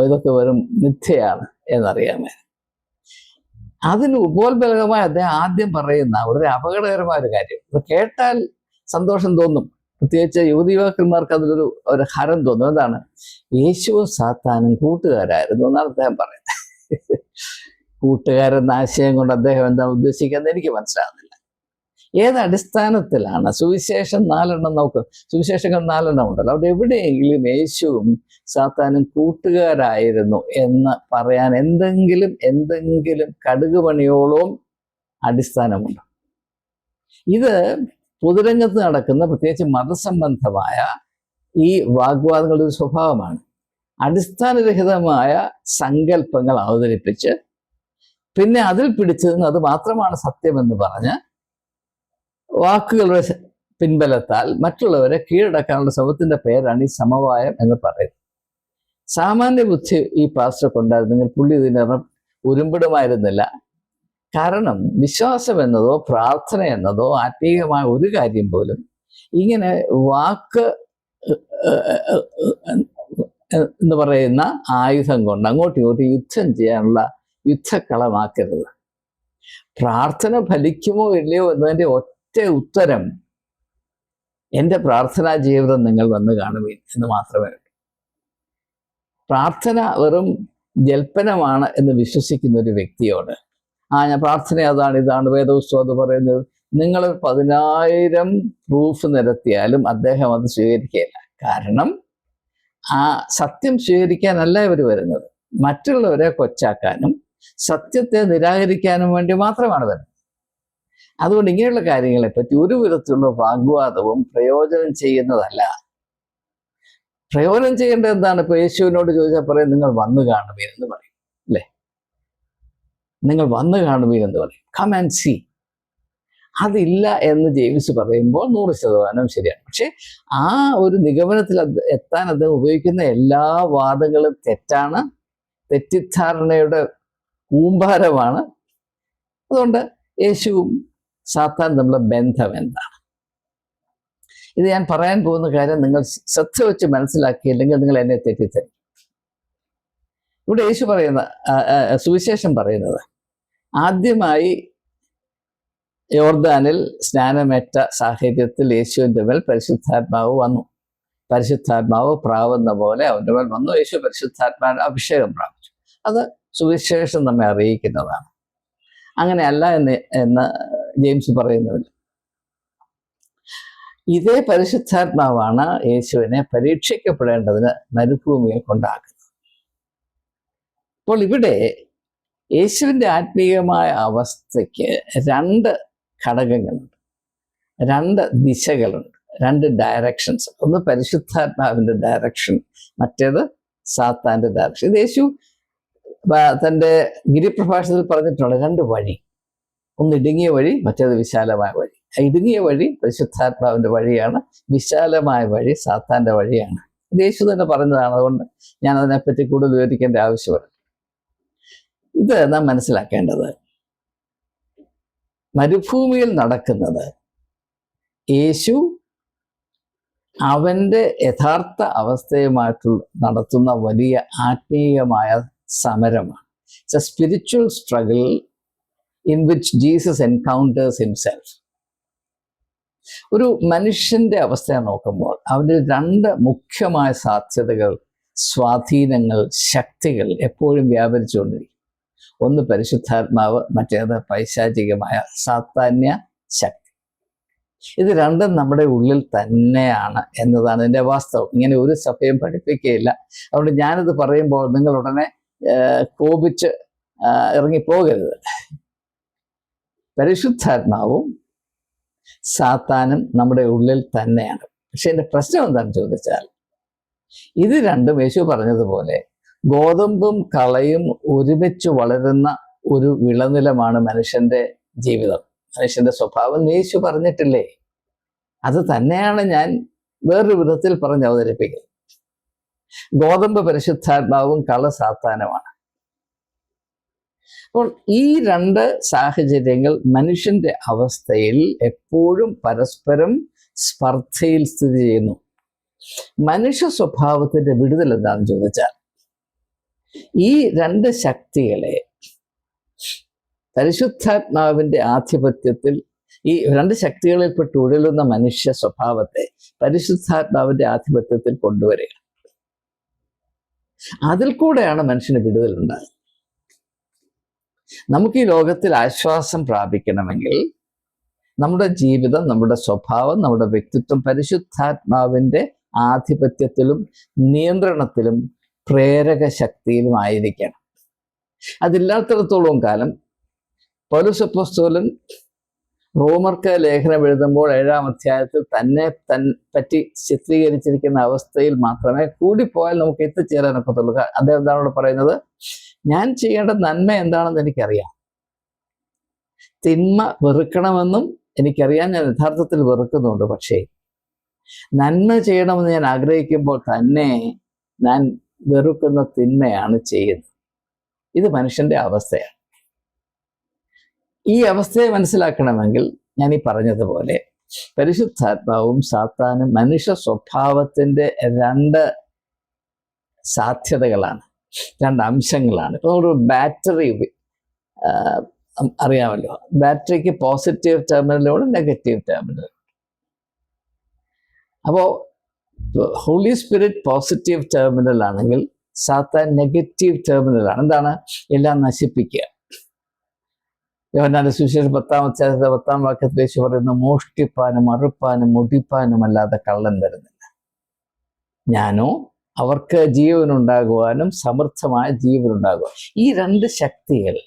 ഇതൊക്കെ വെറും മിഥ്യയാണ് എന്നറിയാമായിരുന്നു. അതിന് ഉപോത്ബലകമായി അദ്ദേഹം ആദ്യം പറയുന്ന വളരെ അപകടകരമായ ഒരു കാര്യം, ഇത് കേട്ടാൽ സന്തോഷം തോന്നും, പ്രത്യേകിച്ച് യുവതി യുവാക്കന്മാർക്ക് അതിലൊരു ഹരം തോന്നും. എന്താണ്? യേശുവും സാത്താനും കൂട്ടുകാരായിരുന്നു എന്നാണ് അദ്ദേഹം പറയുന്നത്. കൂട്ടുകാരെന്ന ആശയം കൊണ്ട് അദ്ദേഹം എന്താണ് ഉദ്ദേശിക്കുന്നത് എനിക്ക് മനസ്സിലാകുന്നില്ല. ഏത് അടിസ്ഥാനത്തിലാണ്? സുവിശേഷം 4 നോക്കും, സുവിശേഷങ്ങൾ 4 ഉണ്ടല്ലോ, അവിടെ എവിടെയെങ്കിലും യേശുവും സാത്താനും കൂട്ടുകാരായിരുന്നു എന്ന് പറയാൻ എന്തെങ്കിലും കടുകുപണിയോളവും അടിസ്ഥാനമുണ്ട്? ഇത് പൊതുരംഗത്ത് നടക്കുന്ന പ്രത്യേകിച്ച് മതസംബന്ധമായ ഈ വാഗ്വാദങ്ങളുടെ ഒരു സ്വഭാവമാണ്. അടിസ്ഥാനരഹിതമായ സങ്കല്പങ്ങൾ അവതരിപ്പിച്ച് പിന്നെ അതിൽ പിടിച്ചതിന് അത് മാത്രമാണ് സത്യമെന്ന് പറഞ്ഞ് വാക്കുകളുടെ പിൻബലത്താൽ മറ്റുള്ളവരെ കീഴടക്കാനുള്ള ശ്രമത്തിന്റെ പേരാണ് ഈ സമവായം എന്ന് പറയുന്നത്. സാമാന്യ ബുദ്ധി ഈ പാസ്റ്റർക്ക് ഉണ്ടായിരുന്നെങ്കിൽ പുള്ളി ഇതിനകം ഉരുമ്പിടുമായിരുന്നില്ല. കാരണം വിശ്വാസം എന്നതോ പ്രാർത്ഥന എന്നതോ ആത്മീയമായ ഒരു കാര്യം പോലും ഇങ്ങനെ വാക്ക് എന്ന് പറയുന്ന ആയുധം കൊണ്ട് അങ്ങോട്ടും ഇങ്ങോട്ടും യുദ്ധം ചെയ്യാനുള്ള യുദ്ധക്കളമാക്കരുത്. പ്രാർത്ഥന ഫലിക്കുമോ ഇല്ലയോ എന്നതിൻ്റെ ഒറ്റ ഉത്തരം എൻ്റെ പ്രാർത്ഥനാ ജീവിതം നിങ്ങൾ വന്ന് കാണുവീൻ എന്ന് മാത്രമേ ഉള്ളൂ. പ്രാർത്ഥന വെറും ജൽപ്പനമാണ് എന്ന് വിശ്വസിക്കുന്ന ഒരു വ്യക്തിയോട് ഞാൻ പ്രാർത്ഥന അതാണ് ഇതാണ് വേദപുസ്തകം അത് പറയുന്നത്, നിങ്ങൾ 10,000 പ്രൂഫ് നിരത്തിയാലും അദ്ദേഹം അത് സ്വീകരിക്കുകയില്ല. കാരണം ആ സത്യം സ്വീകരിക്കാനല്ല ഇവർ വരുന്നത്, മറ്റുള്ളവരെ കൊച്ചാക്കാനും സത്യത്തെ നിരാകരിക്കാനും വേണ്ടി മാത്രമാണ് വരുന്നത്. അതുകൊണ്ട് ഇങ്ങനെയുള്ള കാര്യങ്ങളെപ്പറ്റി ഒരു വിധത്തിലുള്ള വാഗ്വാദവും പ്രയോജനം ചെയ്യുന്നതല്ല. പ്രയോജനം ചെയ്യേണ്ടത് എന്താണ്? ഇപ്പൊ യേശുവിനോട് ചോദിച്ചാൽ പറയും നിങ്ങൾ വന്നു കാണുവീൻ എന്ന് പറയും, അല്ലേ? നിങ്ങൾ വന്നു കാണുവീൻ എന്ന് പറയും, കം ആൻഡ് സീ. അതില്ല എന്ന് ജെയിംസ് പറയുമ്പോൾ 100% ശരിയാണ്. പക്ഷെ ആ ഒരു നിഗമനത്തിൽ എത്താൻ അദ്ദേഹം ഉപയോഗിക്കുന്ന എല്ലാ വാദങ്ങളും തെറ്റാണ്, തെറ്റിദ്ധാരണയുടെ കൂമ്പാരമാണ്. അതുകൊണ്ട് യേശുവും സാത്താൻ തമ്മിലുള്ള ബന്ധം എന്താണ്? ഇത് ഞാൻ പറയാൻ പോകുന്ന കാര്യം നിങ്ങൾ ശ്രദ്ധ വെച്ച് മനസ്സിലാക്കിയില്ലെങ്കിൽ നിങ്ങൾ എന്നെ തെറ്റിദ്ധരിക്കും. ഇവിടെ യേശു പറയുന്ന സുവിശേഷം പറയുന്നത് ആദ്യമായി യോർദാനിൽ സ്നാനമേറ്റ സാഹചര്യത്തിൽ യേശുവിൻ്റെ മേൽ പരിശുദ്ധാത്മാവ് വന്നു. പരിശുദ്ധാത്മാവ് പ്രാവുന്ന പോലെ അവൻ്റെ മേൽ വന്നു. യേശു പരിശുദ്ധാത്മാവിന്റെ അഭിഷേകം പ്രാപിച്ചു. അത് സുവിശേഷം നമ്മെ അറിയിക്കുന്നതാണ്. അങ്ങനെയല്ല എന്ന് ജെയിംസ് പറയുന്നുമില്ല. ഇതേ പരിശുദ്ധാത്മാവാണ് യേശുവിനെ പരീക്ഷിക്കപ്പെടേണ്ടതിന് മരുഭൂമിയിൽ കൊണ്ടാക്കുന്നത്. അപ്പോൾ ഇവിടെ യേശുവിൻ്റെ ആത്മീയമായ അവസ്ഥയ്ക്ക് രണ്ട് ഘടകങ്ങളുണ്ട്, രണ്ട് ദിശകളുണ്ട്, രണ്ട് ഡയറക്ഷൻസ്. ഒന്ന് പരിശുദ്ധാത്മാവിൻ്റെ ഡയറക്ഷൻ, മറ്റേത് സാത്താൻ്റെ ഡയറക്ഷൻ. ഇത് യേശു തൻ്റെ ഗിരിപ്രഭാഷണത്തിൽ പറഞ്ഞിട്ടുള്ള രണ്ട് വഴി, ഒന്ന് ഇടുങ്ങിയ വഴി, മറ്റേത് വിശാലമായ വഴി. ഇടുങ്ങിയ വഴി പരിശുദ്ധാത്മാവിൻ്റെ വഴിയാണ്, വിശാലമായ വഴി സാത്താൻ്റെ വഴിയാണ്. ഇത് യേശു തന്നെ പറഞ്ഞതാണ്. അതുകൊണ്ട് ഞാൻ അതിനെപ്പറ്റി കൂടുതൽ വിവരിക്കേണ്ട ആവശ്യമില്ല. ഇത് നാം മനസ്സിലാക്കേണ്ടത്, മരുഭൂമിയിൽ നടക്കുന്നത് യേശു അവൻ്റെ യഥാർത്ഥ അവസ്ഥയുമായിട്ട് നടത്തുന്ന വലിയ ആത്മീയമായ സമരമാണ്. It's A spiritual struggle in which Jesus encounters himself. ഒരു മനുഷ്യന്റെ അവസ്ഥയെ നോക്കുമ്പോൾ അവൻ്റെ രണ്ട് മുഖ്യമായ സാധ്യതകൾ, സ്വാധീനങ്ങൾ, ശക്തികൾ എപ്പോഴും വ്യാപരിച്ചുകൊണ്ടിരിക്കും. ഒന്ന് പരിശുദ്ധാത്മാവ്, മറ്റേത് പൈശാചികമായ സാത്താന്യ ശക്തി. ഇത് രണ്ടും നമ്മുടെ ഉള്ളിൽ തന്നെയാണ് എന്നതാണ് എൻ്റെ വാസ്തവം. ഇങ്ങനെ ഒരു സഭയും പഠിപ്പിക്കുകയില്ല. അതുകൊണ്ട് ഞാനിത് പറയുമ്പോൾ നിങ്ങൾ ഉടനെ കോപിച്ച് ഇറങ്ങിപ്പോകരുത്. പരിശുദ്ധാത്മാവും സാത്താനും നമ്മുടെ ഉള്ളിൽ തന്നെയാണ്. പക്ഷെ എൻ്റെ പ്രശ്നം എന്താണെന്ന് ചോദിച്ചാൽ, ഇത് രണ്ടും യേശു പറഞ്ഞതുപോലെ ഗോതമ്പും കളയും ഒരുമിച്ച് വളരുന്ന ഒരു വിളനിലമാണ് മനുഷ്യന്റെ ജീവിതം, മനുഷ്യന്റെ സ്വഭാവം. യേശു പറഞ്ഞിട്ടില്ലേ? അത് തന്നെയാണ് ഞാൻ വേറൊരു വിധത്തിൽ പറഞ്ഞ് അവതരിപ്പിക്കുന്നത്. ഗോതമ്പ് പരിശുദ്ധാത്മാവും കള സാത്താനുമാണ്. അപ്പോൾ ഈ രണ്ട് സാഹചര്യങ്ങൾ മനുഷ്യന്റെ അവസ്ഥയിൽ എപ്പോഴും പരസ്പരം സ്പർദ്ധയിൽ സ്ഥിതി ചെയ്യുന്നു. മനുഷ്യ സ്വഭാവത്തിന്റെ വിടുതൽ എന്താണെന്ന് ചോദിച്ചാൽ, ഈ രണ്ട് ശക്തികളെ പരിശുദ്ധാത്മാവിന്റെ ആധിപത്യത്തിൽ, ഈ രണ്ട് ശക്തികളിൽപ്പെട്ട് ഉഴലുന്ന മനുഷ്യ സ്വഭാവത്തെ പരിശുദ്ധാത്മാവിന്റെ ആധിപത്യത്തിൽ കൊണ്ടുവരിക. അതിൽ കൂടെയാണ് മനുഷ്യന് വിടുതൽ ഉണ്ടാകുന്നത്. നമുക്ക് ഈ ലോകത്തിൽ ആശ്വാസം പ്രാപിക്കണമെങ്കിൽ നമ്മുടെ ജീവിതം, നമ്മുടെ സ്വഭാവം, നമ്മുടെ വ്യക്തിത്വം പരിശുദ്ധാത്മാവിന്റെ ആധിപത്യത്തിലും നിയന്ത്രണത്തിലും പ്രേരക ശക്തിയിലും ആയിരിക്കണം. അതില്ലാത്തിടത്തോളം കാലം പൗലോസ് അപ്പോസ്തലൻ റോമർക്ക് ലേഖനം എഴുതുമ്പോൾ 7-ാം അധ്യായത്തിൽ തന്നെ പറ്റി ചിത്രീകരിച്ചിരിക്കുന്ന അവസ്ഥയിൽ മാത്രമേ കൂടിപ്പോയാൽ നമുക്ക് എത്തിച്ചേരാനൊക്കത്തുള്ളൂ. അദ്ദേഹം എന്താണ് ഇവിടെ പറയുന്നത്? ഞാൻ ചെയ്യേണ്ട നന്മ എന്താണെന്ന് എനിക്കറിയാം, തിന്മ വെറുക്കണമെന്നും എനിക്കറിയാം, ഞാൻ യഥാർത്ഥത്തിൽ വെറുക്കുന്നുണ്ട്. പക്ഷേ നന്മ ചെയ്യണമെന്ന് ഞാൻ ആഗ്രഹിക്കുമ്പോൾ തന്നെ ഞാൻ വെറുക്കുന്ന തിന്മയാണ് ചെയ്യുന്നത്. ഇത് മനുഷ്യന്റെ അവസ്ഥയാണ്. ഈ അവസ്ഥയെ മനസ്സിലാക്കണമെങ്കിൽ ഞാൻ ഈ പറഞ്ഞതുപോലെ പരിശുദ്ധാത്മാവും സാത്താനും മനുഷ്യ സ്വഭാവത്തിന്റെ രണ്ട് സാധ്യതകളാണ്, രണ്ട് അംശങ്ങളാണ്. ഇപ്പോൾ ഒരു ബാറ്ററി അറിയാമല്ലോ, ബാറ്ററിക്ക് പോസിറ്റീവ് ടെർമിനലുണ്ട്, നെഗറ്റീവ് ടെർമിനൽ. അപ്പോൾ ഹോളി സ്പിരിറ്റ് പോസിറ്റീവ് ടെർമിനൽ ആണെങ്കിൽ സാത്താൻ നെഗറ്റീവ് ടെർമിനലാണ്. എന്താണ്? എല്ലാം നശിപ്പിക്കുക. യോഹന്നാന്റെ സുവിശേഷം 10-ാം അധ്യായത്തിലെ 10-ാം വാക്യത്തിൽ യേശു പറയുന്നു, മോഷ്ടിപ്പാനും അറുപ്പാനും മുടിപ്പാനും അല്ലാതെ കള്ളൻ വരുന്നില്ല, ഞാനോ അവർക്ക് ജീവനുണ്ടാകുവാനും സമൃദ്ധമായ ജീവനുണ്ടാകുവാൻ. ഈ രണ്ട് ശക്തികൾ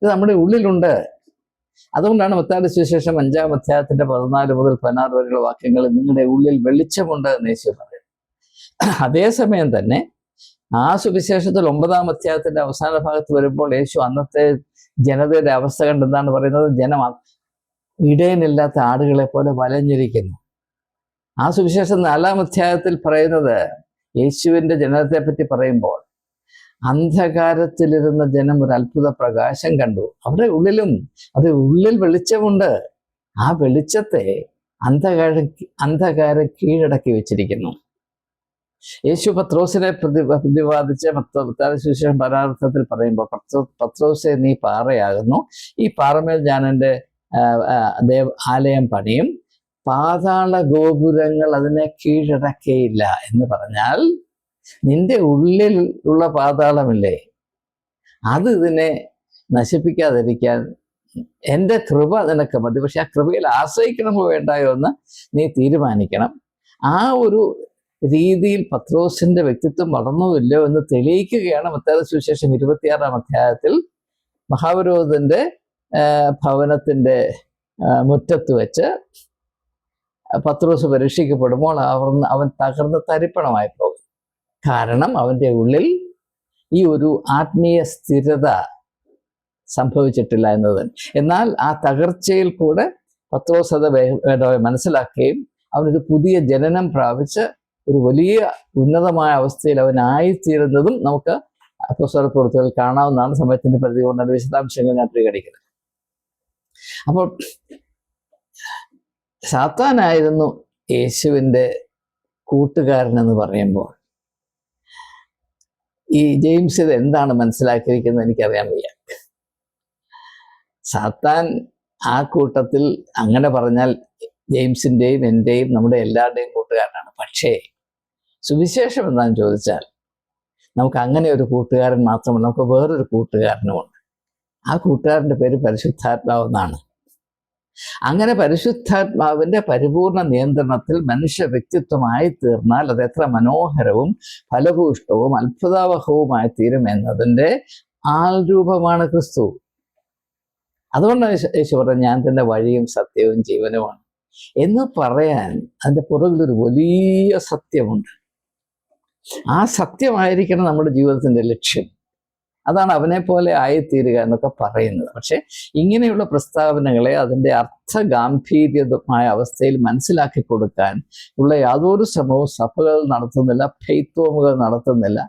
ഇത് നമ്മുടെ ഉള്ളിലുണ്ട്. അതുകൊണ്ടാണ് മത്തായിയുടെ സുവിശേഷം 5-ാം അധ്യായത്തിന്റെ 14 മുതൽ 16 വരെയുള്ള വാക്യങ്ങൾ നിങ്ങളുടെ ഉള്ളിൽ വെളിച്ചമുണ്ട് എന്ന് യേശു പറയും. അതേസമയം തന്നെ ആ സുവിശേഷത്തിൽ 9-ാം അധ്യായത്തിന്റെ അവസാന ഭാഗത്ത് വരുമ്പോൾ യേശു അന്നത്തെ ജനതയുടെ അവസ്ഥ കണ്ട് എന്താണ് പറയുന്നത്? ജനം ഇടയനില്ലാത്ത ആടുകളെ പോലെ വലഞ്ഞിരിക്കുന്നു. ആ സുവിശേഷം 4-ാം അധ്യായത്തിൽ പറയുന്നത്, യേശുവിൻ്റെ ജനത്തെ പറ്റി പറയുമ്പോൾ, അന്ധകാരത്തിലിരുന്ന ജനം ഒരു അത്ഭുത പ്രകാശം കണ്ടു. അവരുടെ ഉള്ളിൽ വെളിച്ചമുണ്ട്. ആ വെളിച്ചത്തെ അന്ധകാരം കീഴടക്കി വെച്ചിരിക്കുന്നു. യേശു പത്രോസിനെ പ്രതിപാദിച്ച് മത്തായിയുടെ സുവിശേഷം 16-ാം അധ്യായത്തിൽ പറയുമ്പോൾ, പത്രോസെ നീ പാറയാകുന്നു, ഈ പാറമേൽ ഞാൻ എൻ്റെ ആലയം പണിയും, പാതാള ഗോപുരങ്ങൾ അതിനെ കീഴടക്കുകയില്ല. എന്ന് പറഞ്ഞാൽ നിന്റെ ഉള്ളിൽ ഉള്ള പാതാളമില്ലേ, അത് ഇതിനെ നശിപ്പിക്കാതിരിക്കാൻ എൻ്റെ കൃപ നിനക്ക് മതി. പക്ഷെ ആ കൃപയിൽ ആശ്രയിക്കണമോ വേണ്ടായോ എന്ന് നീ തീരുമാനിക്കണം. ആ ഒരു രീതിയിൽ പത്രോസിന്റെ വ്യക്തിത്വം വളർന്നുമില്ലോ എന്ന് തെളിയിക്കുകയാണ് മത്തായി സുവിശേഷം 26-ാം അധ്യായത്തിൽ മഹാപുരോഹിതന്റെ ഭവനത്തിന്റെ മുറ്റത്ത് വെച്ച് പത്രോസ് പരീക്ഷിക്കപ്പെടുമ്പോൾ അവൻ തകർന്ന് തരിപ്പണമായി പോകും. കാരണം അവൻ്റെ ഉള്ളിൽ ഈ ഒരു ആത്മീയ സ്ഥിരത സംഭവിച്ചിട്ടില്ല എന്നത്. എന്നാൽ ആ തകർച്ചയിൽ കൂടെ പത്രോസ് അത് മനസ്സിലാക്കുകയും അവനൊരു പുതിയ ജനനം പ്രാപിച്ച് ഒരു വലിയ ഉന്നതമായ അവസ്ഥയിൽ അവനായിത്തീരുന്നതും നമുക്ക് അപ്പോസ്തലപ്രവൃത്തികളിൽ കാണാവുന്നതാണ്. സമയത്തിന്റെ പരിധി കൊണ്ടാണ് വിശദാംശങ്ങൾ ഞാൻ പരിഗണിക്കുന്നത്. അപ്പോൾ സാത്താനായിരുന്നു യേശുവിൻ്റെ കൂട്ടുകാരൻ എന്ന് പറയുമ്പോൾ ഈ ജെയിംസ് ഇത് എന്താണ് മനസ്സിലാക്കിയിരിക്കുന്നത് എനിക്കറിയാൻ വയ്യ. സാത്താൻ ആ കൂട്ടത്തിൽ അങ്ങനെ പറഞ്ഞാൽ ജെയിംസിൻ്റെയും എൻ്റെയും നമ്മുടെ എല്ലാവരുടെയും കൂട്ടുകാരനാണ്. പക്ഷേ സുവിശേഷം എന്താണെന്ന് ചോദിച്ചാൽ നമുക്ക് അങ്ങനെ ഒരു കൂട്ടുകാരൻ മാത്രമല്ല, നമുക്ക് വേറൊരു കൂട്ടുകാരനുമുണ്ട്. ആ കൂട്ടുകാരൻ്റെ പേര് പരിശുദ്ധാത്മാവ് എന്നാണ്. അങ്ങനെ പരിശുദ്ധാത്മാവിൻ്റെ പരിപൂർണ നിയന്ത്രണത്തിൽ മനുഷ്യ വ്യക്തിത്വമായി തീർന്നാൽ അത് എത്ര മനോഹരവും ഫലഭൂഷ്ടവും അത്ഭുതാവഹവുമായി തീരുമെന്നതിൻ്റെ ആൾരൂപമാണ് ക്രിസ്തു. അതുകൊണ്ടാണ് യേശു പറഞ്ഞത് ഞാൻ തന്നെ വഴിയും സത്യവും ജീവനുമാണ് എന്ന് പറയാൻ അതിൻ്റെ പുറകിലൊരു വലിയ സത്യമുണ്ട്. ആ സത്യമായിരിക്കണം നമ്മുടെ ജീവിതത്തിൻ്റെ ലക്ഷ്യം. അതാണ് അവനെ പോലെ ആയിത്തീരുക എന്നൊക്കെ പറയുന്നത്. പക്ഷെ ഇങ്ങനെയുള്ള പ്രസ്താവനകളെ അതിൻ്റെ അർത്ഥഗാംഭീര്യമായ അവസ്ഥയിൽ മനസ്സിലാക്കി കൊടുക്കാൻ ഉള്ള യാതൊരു ശ്രമവും സഭകൾ നടത്തുന്നില്ല, ഫെയ്ത്തോമുകൾ നടത്തുന്നില്ല.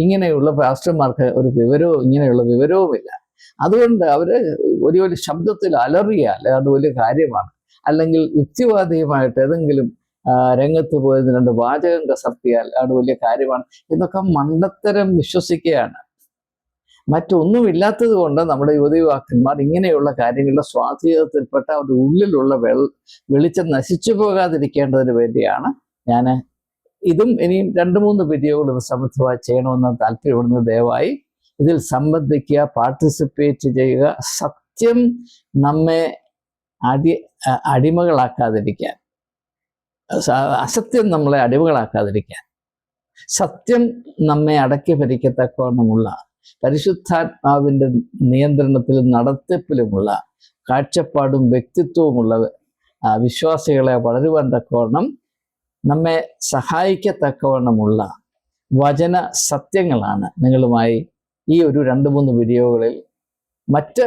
ഇങ്ങനെയുള്ള പാസ്റ്റർമാർക്ക് ഒരു വിവരവും ഇങ്ങനെയുള്ള വിവരവുമില്ല. അതുകൊണ്ട് അവർ വലിയ വലിയ ശബ്ദത്തിൽ അലറിയാൽ അത് വലിയ കാര്യമാണ്. അല്ലെങ്കിൽ യുക്തിവാദിയുമായിട്ട് ഏതെങ്കിലും രംഗത്ത് പോയതിന് 2 വാചകം കസർത്തിയാൽ അത് വലിയ കാര്യമാണ് എന്നൊക്കെ മണ്ടത്തരം വിശ്വസിക്കുകയാണ്. മറ്റൊന്നുമില്ലാത്തത് കൊണ്ട് നമ്മുടെ യുവതിയുവാക്കന്മാർ ഇങ്ങനെയുള്ള കാര്യങ്ങളുടെ സ്വാധീനത്തിൽപ്പെട്ട അവരുടെ ഉള്ളിലുള്ള വെളിച്ചം നശിച്ചു പോകാതിരിക്കേണ്ടതിന് വേണ്ടിയാണ് ഞാൻ ഇതും ഇനിയും 2-3 വീഡിയോകൾ ഇത് സമൃദ്ധമായി ചെയ്യണമെന്ന് താല്പര്യപ്പെടുന്നത്. ദയവായി ഇതിൽ സംബന്ധിക്കുക, പാർട്ടിസിപ്പേറ്റ് ചെയ്യുക. സത്യം നമ്മെ അടിമകളാക്കാതിരിക്കാൻ, അസത്യം നമ്മളെ അടിമകളാക്കാതിരിക്കാൻ, സത്യം നമ്മെ അടക്കി ഭരിക്കത്തക്കവണ്ണമുള്ള പരിശുദ്ധാത്മാവിൻ്റെ നിയന്ത്രണത്തിലും നടത്തിപ്പിലുമുള്ള കാഴ്ചപ്പാടും വ്യക്തിത്വവുമുള്ള വിശ്വാസികളെ വളരുവാൻ തക്കവണ്ണം നമ്മെ സഹായിക്കത്തക്കവണ്ണമുള്ള വചന സത്യങ്ങളാണ് നിങ്ങളുമായി ഈ ഒരു 2-3 വീഡിയോകളിൽ, മറ്റ്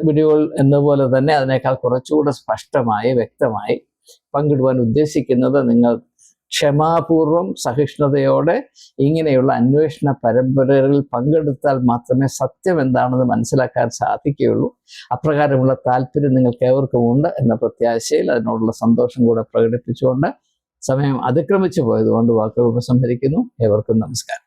വീഡിയോകൾ എന്നപോലെ തന്നെ അതിനേക്കാൾ കുറച്ചുകൂടെ സ്പഷ്ടമായി വ്യക്തമായി പങ്കിടുവാൻ ഉദ്ദേശിക്കുന്നത്. നിങ്ങൾ ക്ഷമാപൂർവം സഹിഷ്ണുതയോടെ ഇങ്ങനെയുള്ള അന്വേഷണ പരമ്പരകളിൽ പങ്കെടുത്താൽ മാത്രമേ സത്യം എന്താണെന്ന് മനസ്സിലാക്കാൻ സാധിക്കുകയുള്ളൂ. അപ്രകാരമുള്ള താല്പര്യം നിങ്ങൾക്ക് ഏവർക്കും ഉണ്ട് എന്ന പ്രത്യാശയിൽ അതിനോടുള്ള സന്തോഷം കൂടെ പ്രകടിപ്പിച്ചുകൊണ്ട് സമയം അതിക്രമിച്ചു പോയതുകൊണ്ട് വാക്കുകൾ ഉപസംഹരിക്കുന്നു. ഏവർക്കും നമസ്കാരം.